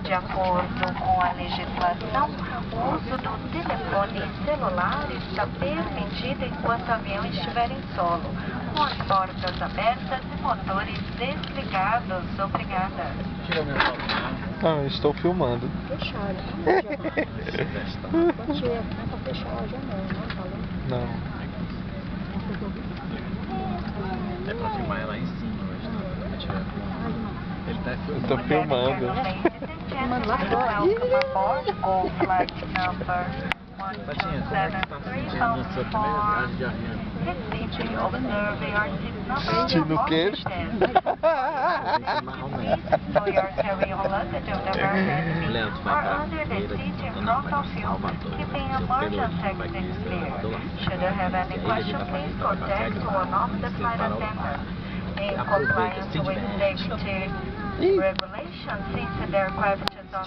De acordo com a legislação, o uso do telefone celular está permitido enquanto o avião estiver em solo, com as portas abertas e motores desligados. Obrigada. Ah, estou filmando. Fecharam, né? Pode tirar, não tá fechado a janela, não falou? Não. É pra filmar ela em cima, mas tá tirando. Ele tá filmando. Eu tô filmando. Filmando lá fora. Patinha, como é que tá se sentindo na sua primeira viagem de avião? Sentindo o quê? Leandro vai pra feira de Santana, vai pra Salvador. Should you have any question, please contact one of the flight attendants. In compliance with safety regulations, since the aircraft is on